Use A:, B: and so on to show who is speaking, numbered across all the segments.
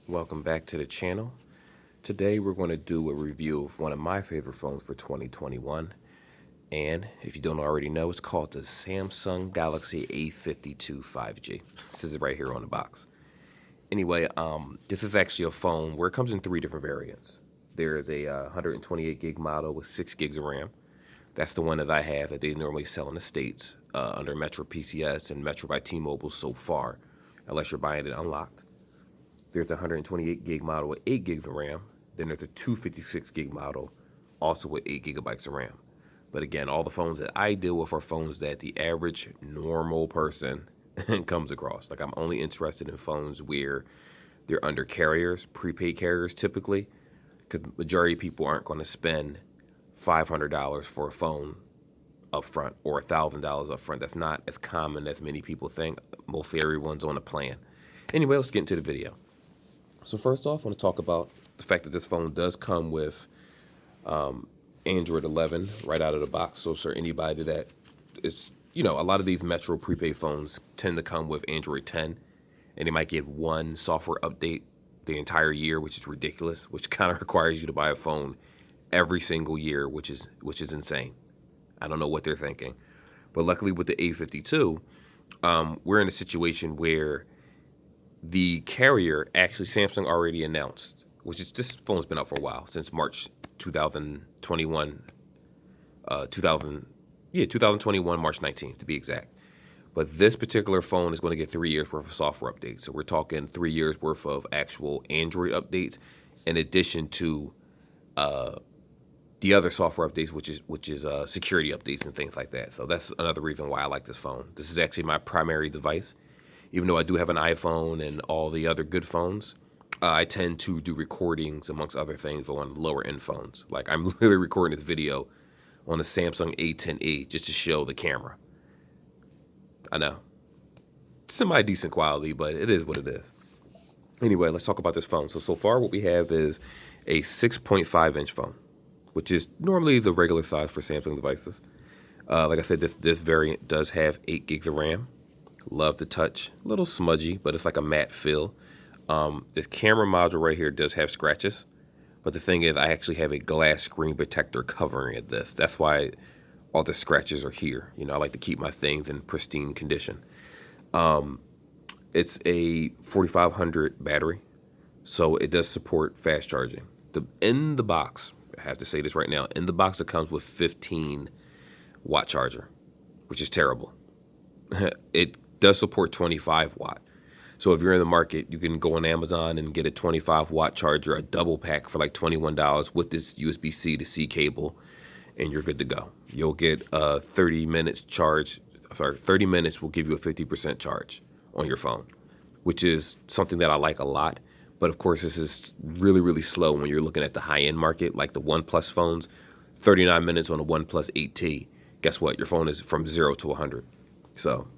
A: Welcome back to the channel. Today we're going to do a review of one of my favorite phones for 2021. And if you don't already know, it's called the Samsung Galaxy A52 5G. This is right here on the box. Anyway, this is actually a phone where it comes in three different variants. There is a 128 gig model with 6 gigs of RAM. That's the one that I have that they normally sell in the States under Metro PCS and Metro by T-Mobile so far, unless you're buying it unlocked. There's a 128 gig model with 8 gigs of RAM. Then there's a 256 gig model, also with 8 gigabytes of RAM. But again, all the phones that I deal with are phones that the average normal person comes across. Like, I'm only interested in phones where they're under carriers, prepaid carriers typically, because the majority of people aren't going to spend $500 for a phone up front or $1,000 up front. That's not as common as many people think. Mostly everyone's on a plan. Anyway, let's get into the video. So first off, I want to talk about the fact that this phone does come with Android 11 right out of the box. So for anybody that is, a lot of these Metro prepaid phones tend to come with Android 10, and they might get one software update the entire year, which is ridiculous, which kind of requires you to buy a phone every single year, which is insane. I don't know what they're thinking. But luckily with the A52, we're in a situation where the carrier, actually Samsung already announced, which is, this phone's been out for a while, since March 2021, 2021, March 19th to be exact. But this particular phone is going to get 3 years worth of software updates. So we're talking 3 years worth of actual Android updates, in addition to the other software updates, which is security updates and things like that. So that's another reason why I like this phone. This is actually my primary device. Even though I do have an iPhone and all the other good phones, I tend to do recordings, amongst other things, on lower end phones. Like, I'm literally recording this video on the Samsung A10e just to show the camera. I know, semi-decent quality, but it is what it is. Anyway, let's talk about this phone. So far what we have is a 6.5-inch phone, which is normally the regular size for Samsung devices. Like I said, this variant does have 8 gigs of RAM. Love the touch, a little smudgy, but it's like a matte feel. This camera module right here does have scratches, but the thing is, I actually have a glass screen protector covering it. That's why all the scratches are here. I like to keep my things in pristine condition. It's a 4500 battery, so it does support fast charging. In the box, I have to say this right now, in the box it comes with 15-watt charger, which is terrible. It does support 25 watt. So if you're in the market, you can go on Amazon and get a 25 watt charger, a double pack for like $21 with this USB-C to C cable, and you're good to go. You'll get 30 minutes charge. 30 minutes will give you a 50% charge on your phone, which is something that I like a lot. But of course, this is really, really slow when you're looking at the high-end market, like the OnePlus phones. 39 minutes on a OnePlus 8T. Guess what? Your phone is from 0 to 100. So,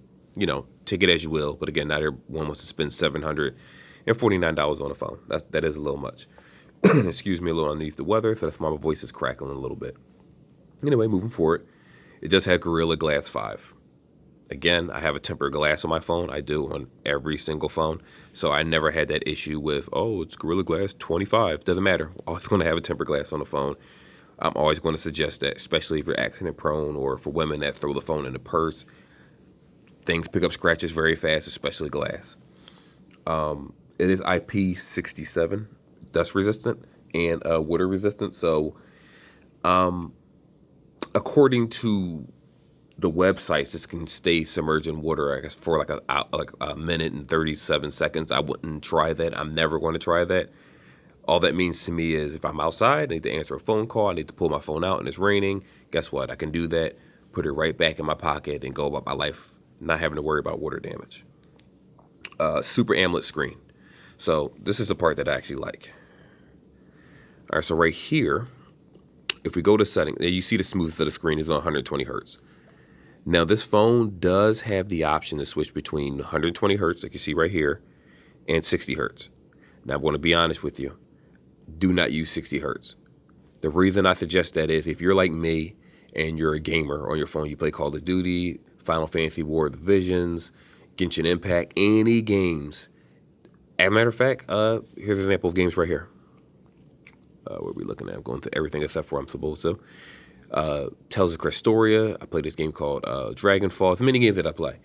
A: take it as you will. But again, not everyone wants to spend $749 on a phone. That is a little much. Excuse me, a little underneath the weather, so that's why my voice is crackling a little bit. Anyway, moving forward, it does have Gorilla Glass 5. Again, I have a tempered glass on my phone. I do on every single phone. So I never had that issue with, oh, it's Gorilla Glass 25. Doesn't matter. Always going to have a tempered glass on the phone. I'm always going to suggest that, especially if you're accident prone or for women that throw the phone in the purse. Things pick up scratches very fast, especially glass. It is IP67, dust resistant, and water resistant. So according to the websites, this can stay submerged in water, I guess, for like a minute and 37 seconds. I wouldn't try that. I'm never going to try that. All that means to me is if I'm outside, I need to answer a phone call, I need to pull my phone out and it's raining, guess what? I can do that, put it right back in my pocket and go about my life, not having to worry about water damage. Super AMOLED screen. So this is the part that I actually like. All right, so right here, if we go to settings, you see the smoothness of the screen is on 120 hertz. Now this phone does have the option to switch between 120 hertz, like you see right here, and 60 hertz. Now I'm going to be honest with you. Do not use 60 hertz. The reason I suggest that is if you're like me and you're a gamer on your phone, you play Call of Duty, Final Fantasy War of the Visions, Genshin Impact, any games, As a matter of fact, here's an example of games right here. What are we looking at? I'm going to everything except for I'm supposed to. Tales of Crestoria. I play this game called Dragonfall. It's many games that I play.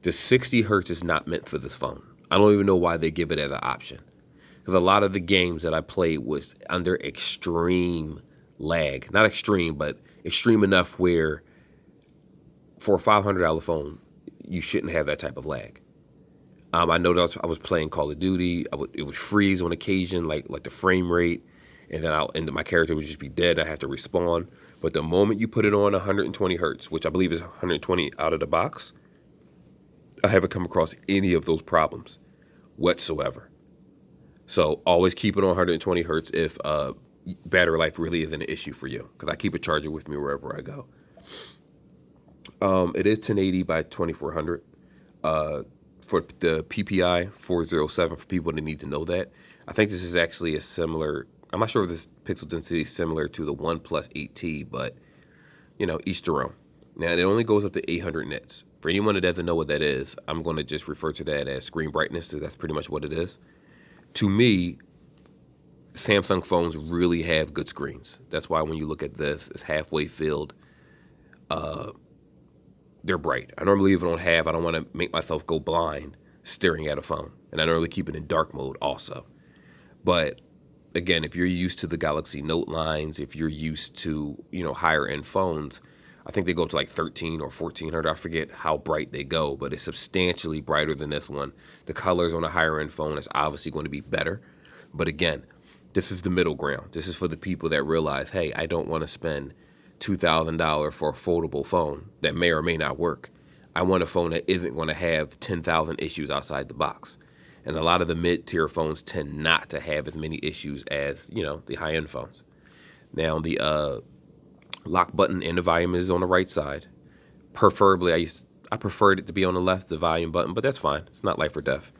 A: The 60 hertz is not meant for this phone. I don't even know why they give it as an option. Because a lot of the games that I played was under extreme lag. Not extreme, but extreme enough where for a $500 phone, you shouldn't have that type of lag. I know that I was playing Call of Duty. It would freeze on occasion, like the frame rate, and then my character would just be dead. I have to respawn. But the moment you put it on 120 hertz, which I believe is 120 out of the box, I haven't come across any of those problems whatsoever. So always keep it on 120 hertz if battery life really isn't an issue for you, because I keep a charger with me wherever I go. It is 1080 by 2400. For the PPI 407, for people that need to know that. I think this is actually a similar, I'm not sure if this pixel density is similar to the OnePlus 8T, but, each their own. Now, it only goes up to 800 nits. For anyone that doesn't know what that is, I'm going to just refer to that as screen brightness, so that's pretty much what it is. To me, Samsung phones really have good screens. That's why when you look at this, it's halfway filled. They're bright. I normally even I don't want to make myself go blind staring at a phone. And I normally keep it in dark mode also. But again, if you're used to the Galaxy Note lines, if you're used to, higher end phones, I think they go to like 13 or 1400. I forget how bright they go, but it's substantially brighter than this one. The colors on a higher end phone is obviously going to be better. But again, this is the middle ground. This is for the people that realize, hey, I don't want to spend $2,000 for a foldable phone that may or may not work. I want a phone that isn't going to have 10,000 issues outside the box. And a lot of the mid-tier phones tend not to have as many issues as, the high-end phones. Now, the lock button and the volume is on the right side. Preferably, I preferred it to be on the left, the volume button, but that's fine. It's not life or death.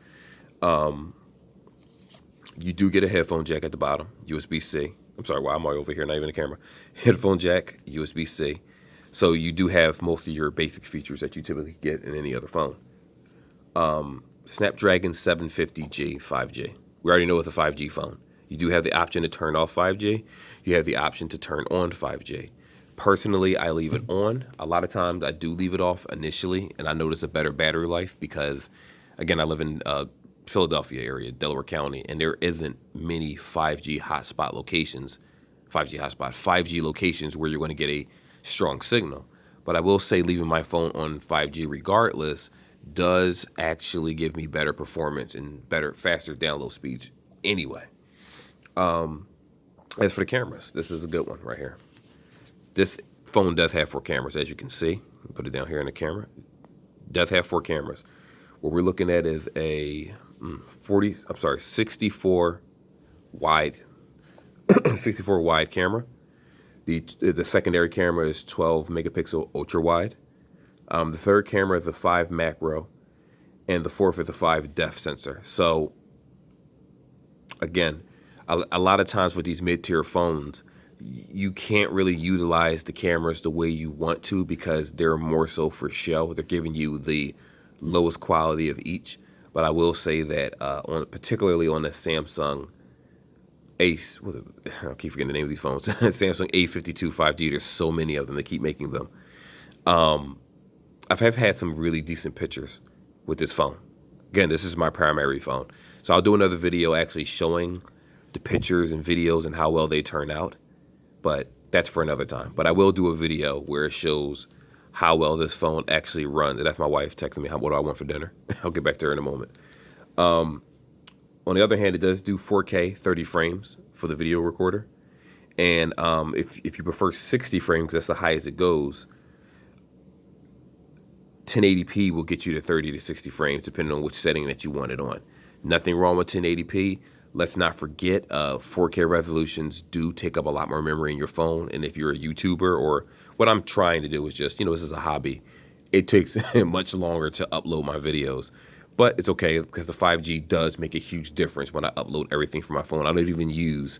A: You do get a headphone jack at the bottom, USB-C. I'm sorry, why am I over here, not even a camera? Headphone jack, USB-C. So you do have most of your basic features that you typically get in any other phone. Snapdragon 750G 5G. We already know it's a 5G phone. You do have the option to turn off 5G. You have the option to turn on 5G. Personally, I leave it on. A lot of times I do leave it off initially, and I notice a better battery life because, again, I live in Philadelphia area, Delaware County, and there isn't many 5G hotspot locations, 5G locations where you're going to get a strong signal. But I will say leaving my phone on 5G regardless does actually give me better performance and faster download speeds anyway. As for the cameras, this is a good one right here. This phone does have 4 cameras, as you can see. Put it down here in the camera. Does have 4 cameras. What we're looking at is a 64 wide, 64 wide camera. The secondary camera is 12 megapixel ultra wide. The third camera is a 5 macro, and the fourth is a 5 depth sensor. So again, a lot of times with these mid-tier phones, you can't really utilize the cameras the way you want to because they're more so for show. They're giving you the lowest quality of each. But I will say that particularly on the Samsung Ace, I keep forgetting the name of these phones, Samsung A52 5G, there's so many of them. They keep making them. I've had some really decent pictures with this phone. Again, this is my primary phone. So I'll do another video actually showing the pictures and videos and how well they turn out. But that's for another time. But I will do a video where it shows how well this phone actually runs. And that's my wife texting me, what do I want for dinner? I'll get back to her in a moment. On the other hand, it does do 4K 30 frames for the video recorder. And if you prefer 60 frames, that's the highest it goes. 1080p will get you to 30 to 60 frames, depending on which setting that you want it on. Nothing wrong with 1080p. Let's not forget 4K resolutions do take up a lot more memory in your phone. And if you're a YouTuber, or what I'm trying to do is just, this is a hobby. It takes much longer to upload my videos. But it's okay because the 5G does make a huge difference when I upload everything from my phone. I don't even use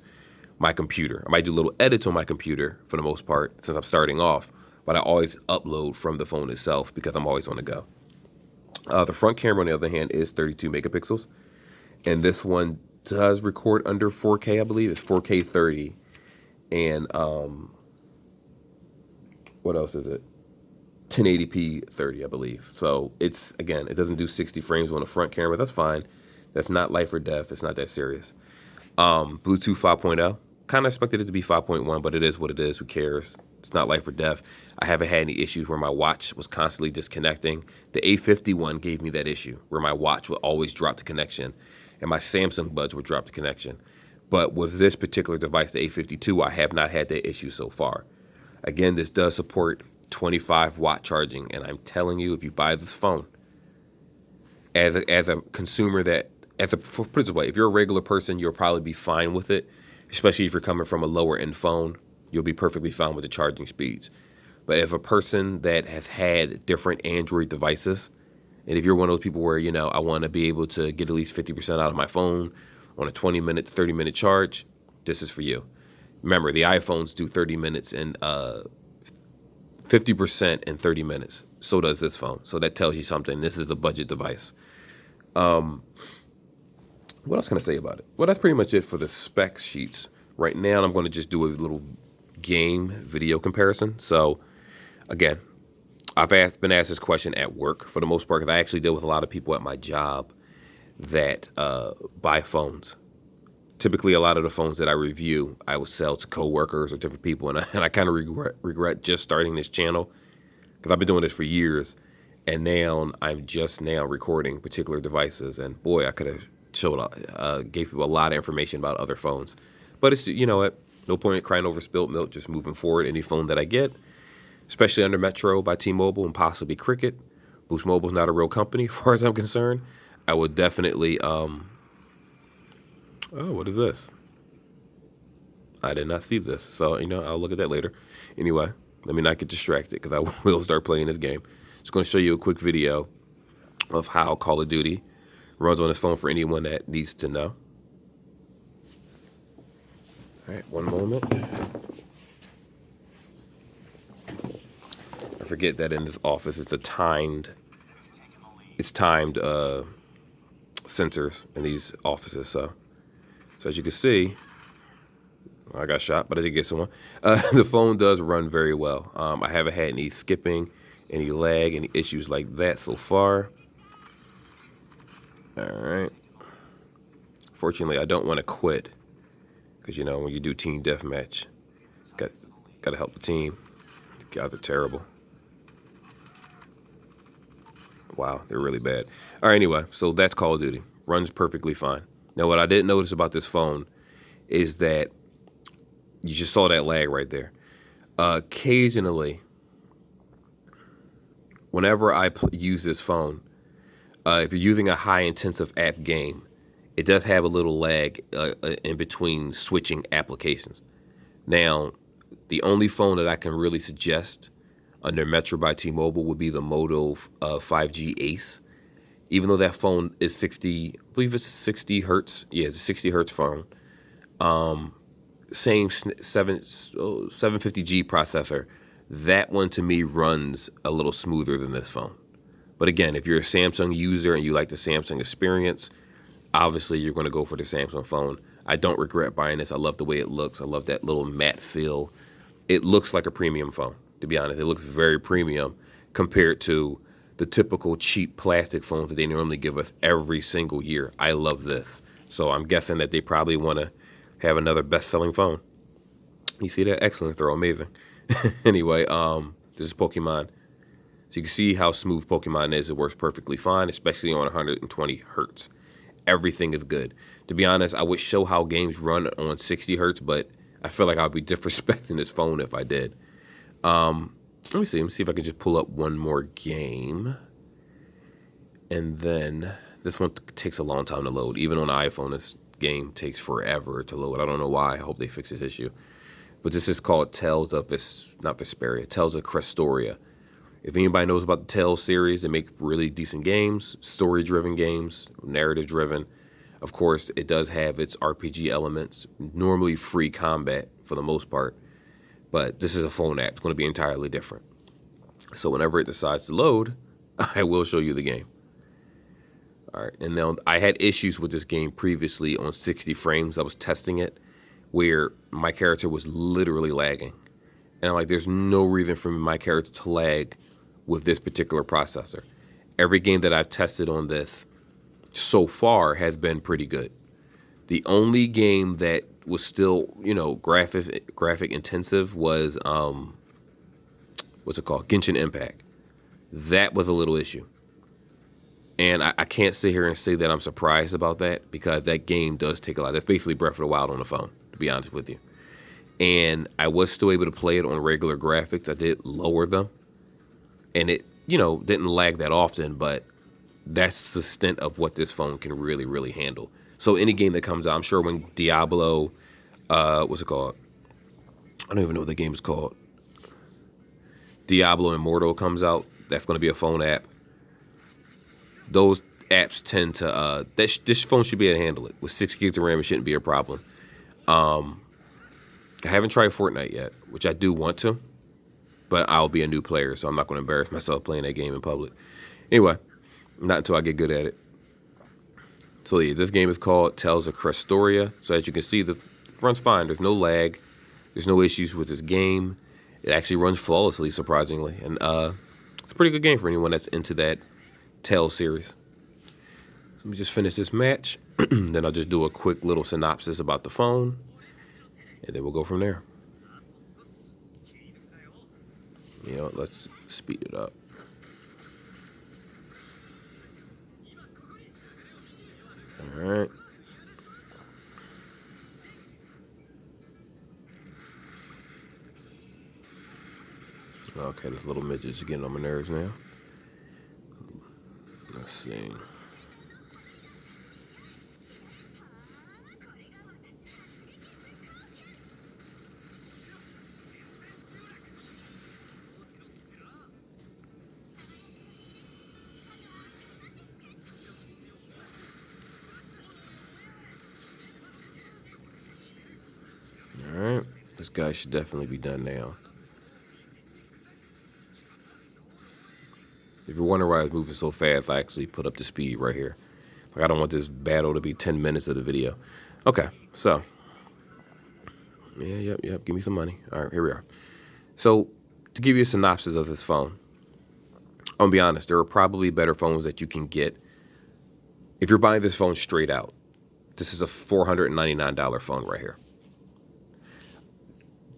A: my computer. I might do little edits on my computer for the most part since I'm starting off. But I always upload from the phone itself because I'm always on the go. The front camera, on the other hand, is 32 megapixels. And this one does record under 4K, I believe. It's 4K 30. And what else is it? 1080p 30, I believe. So it's, again, it doesn't do 60 frames on the front camera. That's fine. That's not life or death. It's not that serious. Bluetooth 5.0. Kind of expected it to be 5.1, but it is what it is. Who cares? It's not life or death. I haven't had any issues where my watch was constantly disconnecting. The A51 gave me that issue where my watch would always drop the connection and my Samsung buds would drop the connection. But with this particular device, the A52, I have not had that issue so far. Again, this does support 25-watt charging, and I'm telling you, if you buy this phone, as a consumer put it this way, if you're a regular person, you'll probably be fine with it, especially if you're coming from a lower end phone, you'll be perfectly fine with the charging speeds. But if a person that has had different Android devices, and if you're one of those people where, I want to be able to get at least 50% out of my phone on a 20-minute, 30-minute charge, this is for you. Remember, the iPhones do 30 minutes and 50% in 30 minutes. So does this phone. So that tells you something. This is a budget device. What else can I say about it? Well, that's pretty much it for the spec sheets. Right now, I'm going to just do a little game video comparison. So, again, I've been asked this question at work for the most part because I actually deal with a lot of people at my job that buy phones. Typically, a lot of the phones that I review, I will sell to coworkers or different people, and I kind of regret just starting this channel because I've been doing this for years, and now I'm just now recording particular devices, and boy, I could have gave people a lot of information about other phones. But it's, what, no point in crying over spilt milk, just moving forward. Any phone that I get, especially under Metro by T-Mobile and possibly Cricket, Boost Mobile's not a real company as far as I'm concerned, I would definitely, oh, what is this? I did not see this. So, I'll look at that later. Anyway, let me not get distracted because I will start playing this game. Just going to show you a quick video of how Call of Duty runs on this phone for anyone that needs to know. All right, one moment. I forget that in this office it's timed sensors in these offices. So as you can see, I got shot, but I did get someone. The phone does run very well. I haven't had any skipping, any lag, any issues like that so far. All right. Fortunately, I don't want to quit because, when you do team deathmatch, got to help the team. God, they're terrible. Wow, they're really bad. All right, anyway, so that's Call of Duty. Runs perfectly fine. Now, what I didn't notice about this phone is that you just saw that lag right there. Occasionally, whenever I use this phone, if you're using a high-intensive app game, it does have a little lag in between switching applications. Now, the only phone that I can really suggest under Metro by T-Mobile would be the Moto 5G Ace. Even though that phone is 60, I believe it's 60 hertz. Yeah, it's a 60 hertz phone. Same 750G processor. That one to me runs a little smoother than this phone. But again, if you're a Samsung user and you like the Samsung experience, obviously you're going to go for the Samsung phone. I don't regret buying this. I love the way it looks. I love that little matte feel. It looks like a premium phone, to be honest. It looks very premium compared to the typical cheap plastic phones that they normally give us every single year. I love this. So I'm guessing that they probably want to have another best-selling phone. You see that? Excellent throw. Amazing. Anyway, this is Pokemon. So you can see how smooth Pokemon is. It works perfectly fine, especially on 120 hertz. Everything is good. To be honest, I would show how games run on 60 hertz, but I feel like I'd be disrespecting this phone if I did. Let me see if I can just pull up one more game. And then this one takes a long time to load. Even on the iPhone, this game takes forever to load. I don't know why. I hope they fix this issue. But this is called Tales of Tales of Crestoria. If anybody knows about the Tales series, they make really decent games, story-driven games, narrative-driven. Of course, it does have its RPG elements, normally free combat for the most part. But this is a phone app. It's going to be entirely different. So whenever it decides to load, I will show you the game. All right, and now I had issues with this game previously on 60 frames. I was testing it where my character was literally lagging. And I'm like, there's no reason for my character to lag with this particular processor. Every game that I've tested on this so far has been pretty good. The only game that was still, graphic intensive was what's it called? Genshin Impact. That was a little issue. And I can't sit here and say that I'm surprised about that because that game does take a lot. That's basically Breath of the Wild on the phone, to be honest with you. And I was still able to play it on regular graphics. I did lower them. And it, didn't lag that often, but that's the extent of what this phone can really, really handle. So any game that comes out, I'm sure when Diablo, what's it called? I don't even know what the game is called. Diablo Immortal comes out. That's going to be a phone app. Those apps tend to, this phone should be able to handle it. With 6 gigs of RAM, it shouldn't be a problem. I haven't tried Fortnite yet, which I do want to, but I'll be a new player, so I'm not going to embarrass myself playing that game in public. Anyway, not until I get good at it. So yeah, this game is called Tales of Crestoria. So as you can see, the runs fine. There's no lag. There's no issues with this game. It actually runs flawlessly, surprisingly. And it's a pretty good game for anyone that's into that Tales series. So let me just finish this match. Then I'll just do a quick little synopsis about the phone. And then we'll go from there. Let's speed it up. All right. Okay, this little midget's getting on my nerves now. Let's see. All right, this guy should definitely be done now. If you're wondering why I was moving so fast, I actually put up the speed right here. Like, I don't want this battle to be 10 minutes of the video. Okay, so. Yep, give me some money. All right, here we are. So, to give you a synopsis of this phone, I'll be honest, there are probably better phones that you can get. If you're buying this phone straight out, this is a $499 phone right here.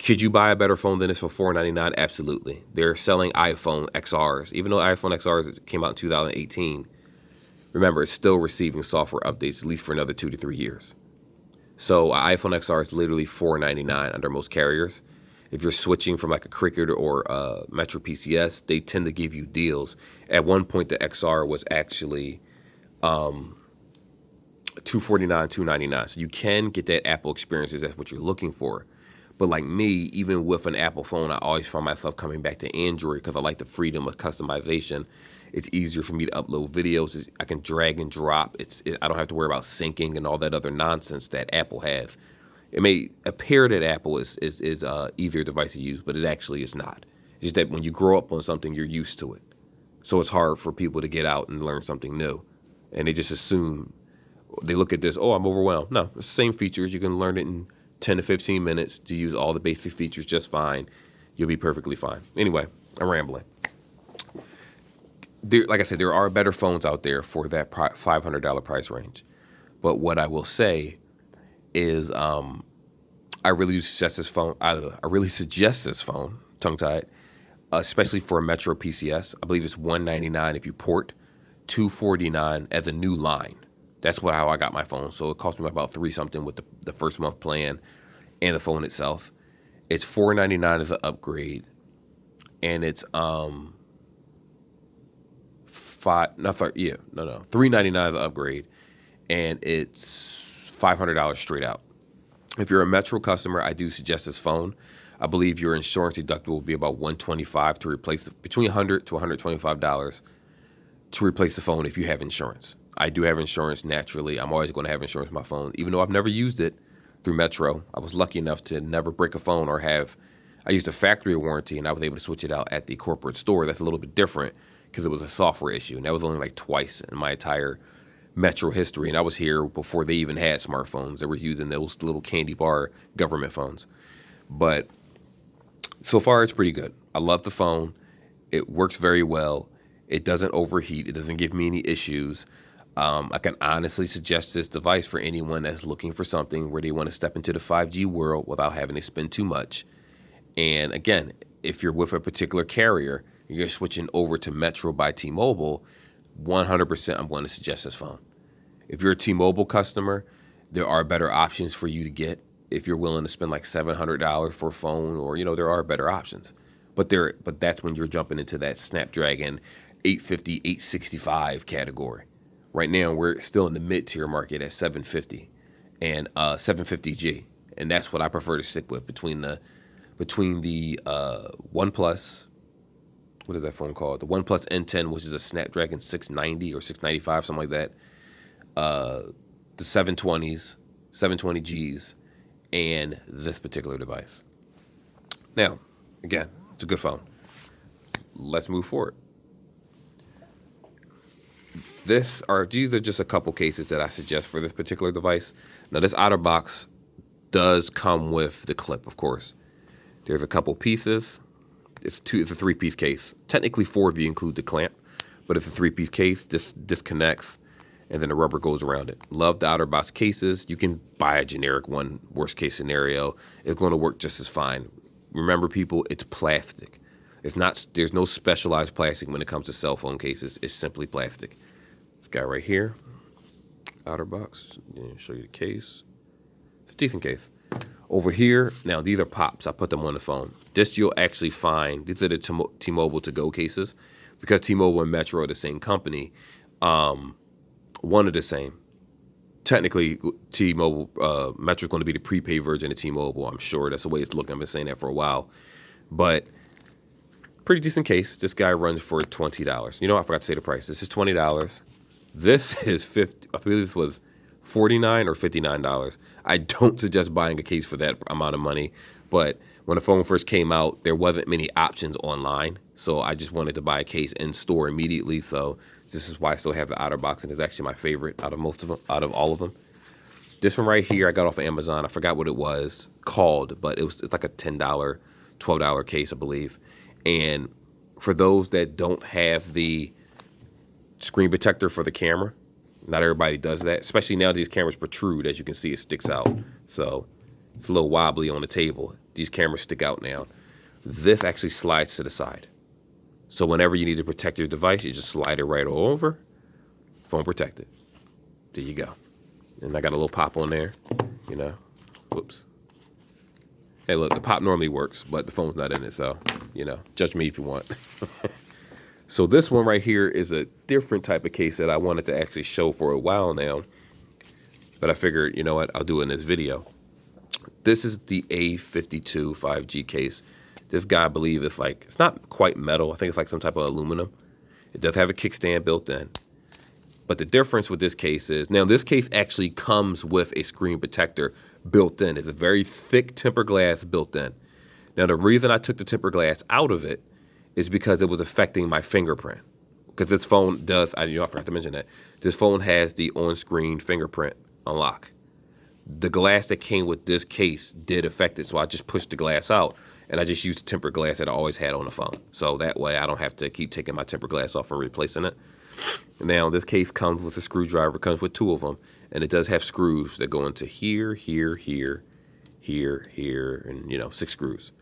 A: Could you buy a better phone than this for $499? Absolutely. They're selling iPhone XRs. Even though iPhone XRs came out in 2018, remember, it's still receiving software updates at least for another 2 to 3 years. So an iPhone XR is literally $499 under most carriers. If you're switching from like a Cricket or a Metro PCS, they tend to give you deals. At one point, the XR was actually $249, $299. So you can get that Apple experience if that's what you're looking for. But like me, even with an Apple phone, I always find myself coming back to Android because I like the freedom of customization. It's easier for me to upload videos. I can drag and drop. I don't have to worry about syncing and all that other nonsense that Apple has. It may appear that Apple is easier device to use, but it actually is not. It's just that when you grow up on something, you're used to it. So it's hard for people to get out and learn something new. And they just assume, they look at this, oh, I'm overwhelmed. No, it's the same features. You can learn it in 10 to 15 minutes to use all the basic features just fine. You'll be perfectly fine. Anyway, I'm rambling. Like I said, there are better phones out there for that $500 price range. But what I will say is I really suggest this phone. I really suggest this phone, tongue-tied, especially for a Metro PCS. I believe it's $199 if you port, $249 as a new line. That's how I got my phone. So it cost me about $3 something with the first month plan and the phone itself. It's $499 as an upgrade, and it's $399 as an upgrade, and it's $500 straight out. If you're a Metro customer, I do suggest this phone. I believe your insurance deductible will be about $125 to replace between $100 to $125 to replace the phone if you have insurance. I do have insurance naturally. I'm always going to have insurance on my phone, even though I've never used it through Metro. I was lucky enough to never break a phone or I used a factory warranty, and I was able to switch it out at the corporate store. That's a little bit different because it was a software issue, and that was only like twice in my entire Metro history, and I was here before they even had smartphones. They were using those little candy bar government phones. But so far, it's pretty good. I love the phone. It works very well. It doesn't overheat. It doesn't give me any issues. I can honestly suggest this device for anyone that's looking for something where they want to step into the 5G world without having to spend too much. And again, if you're with a particular carrier, you're switching over to Metro by T-Mobile, 100% I'm going to suggest this phone. If you're a T-Mobile customer, there are better options for you to get. If you're willing to spend like $700 for a phone, or there are better options. But that's when you're jumping into that Snapdragon 850, 865 category. Right now, we're still in the mid-tier market at 750 and 750G, and that's what I prefer to stick with between the OnePlus. What is that phone called? The OnePlus N10, which is a Snapdragon 690 or 695, something like that. The 720s, 720Gs, and this particular device. Now, again, it's a good phone. Let's move forward. These are just a couple cases that I suggest for this particular device. Now, this outer box does come with the clip, of course. There's a couple pieces. It's a 3-piece case. Technically 4 if you include the clamp, but it's a 3-piece case. This disconnects, and then the rubber goes around it. Love the outer box cases. You can buy a generic one. Worst case scenario, it's going to work just as fine. Remember, people, it's plastic. It's not. There's no specialized plastic when it comes to cell phone cases. It's simply plastic. This guy right here, outer box. Show you the case. It's a decent case. Over here, now these are pops. I put them on the phone. This you'll actually find. These are the T-Mobile to-go cases, because T-Mobile and Metro are the same company. One of the same. Technically, T-Mobile, Metro's going to be the prepaid version of T-Mobile. I'm sure that's the way it's looking. I've been saying that for a while, but pretty decent case. This guy runs for $20. I forgot to say the price. This is $20. This is $50. I believe this was $49 or $59. I don't suggest buying a case for that amount of money, but when the phone first came out, there wasn't many options online, so I just wanted to buy a case in store immediately. So this is why I still have the outer box, and it's actually my favorite out of all of them. This one right here, I got off of Amazon. I forgot what it was called, but it's like a $10, $12 case, I believe. And for those that don't have the screen protector for the camera, not everybody does that, especially now these cameras protrude. As you can see, it sticks out. So it's a little wobbly on the table. These cameras stick out now. This actually slides to the side. So whenever you need to protect your device, you just slide it right over, phone protected. There you go. And I got a little pop on there, Whoops. Hey, look, the pop normally works, but the phone's not in it, so, judge me if you want. So this one right here is a different type of case that I wanted to actually show for a while now, but I figured, you know what, I'll do it in this video. This is the a52 5G case. This guy, I believe, it's not quite metal. I think it's like some type of aluminum. It does have a kickstand built in. But the difference with this case is, now this case actually comes with a screen protector built in. It's a very thick tempered glass built in. Now the reason I took the tempered glass out of it is because it was affecting my fingerprint. Because this phone does, I forgot to mention that, this phone has the on-screen fingerprint unlock. The glass that came with this case did affect it, so I just pushed the glass out, and I just used the tempered glass that I always had on the phone. So that way I don't have to keep taking my tempered glass off and replacing it. Now, this case comes with a screwdriver, comes with 2 of them, and it does have screws that go into here, here, here, here, here, and, 6 screws.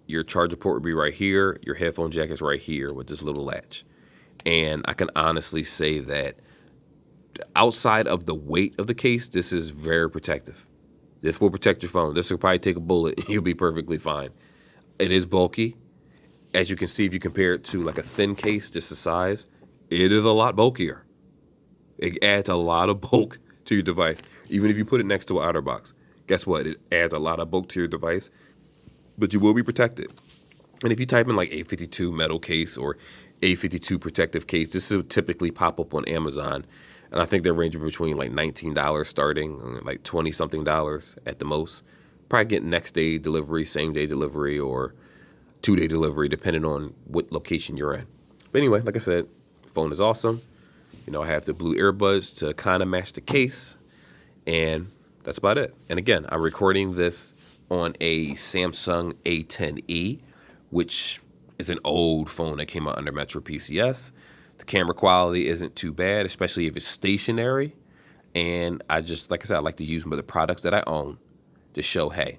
A: Your charger port would be right here. Your headphone jack is right here with this little latch. And I can honestly say that outside of the weight of the case, this is very protective. This will protect your phone. This will probably take a bullet and you'll be perfectly fine. It is bulky. As you can see, if you compare it to like a thin case, just the size, it is a lot bulkier. It adds a lot of bulk to your device. Even if you put it next to an outer box, guess what? It adds a lot of bulk to your device, but you will be protected. And if you type in like A52 metal case or A52 protective case, this will typically pop up on Amazon. And I think they're ranging between like $19 starting, and like $20-something at the most. Probably get next day delivery, same day delivery, or 2-day delivery, depending on what location you're in. But anyway, like I said, phone is awesome. You know, I have the blue earbuds to kind of match the case, and that's about it. And again, I'm recording this on a Samsung A10e, which is an old phone that came out under Metro PCS. The camera quality isn't too bad, especially if it's stationary. And I just, like I said, I like to use the products that I own to show, hey,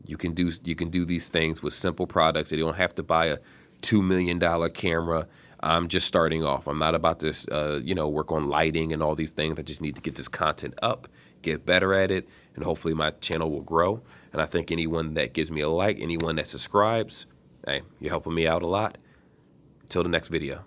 A: you can do these things with simple products. You don't have to buy a $2 million camera. I'm just starting off. I'm not about to, work on lighting and all these things. I just need to get this content up, get better at it, and hopefully my channel will grow. And I think anyone that gives me a like, anyone that subscribes, hey, you're helping me out a lot. Until the next video.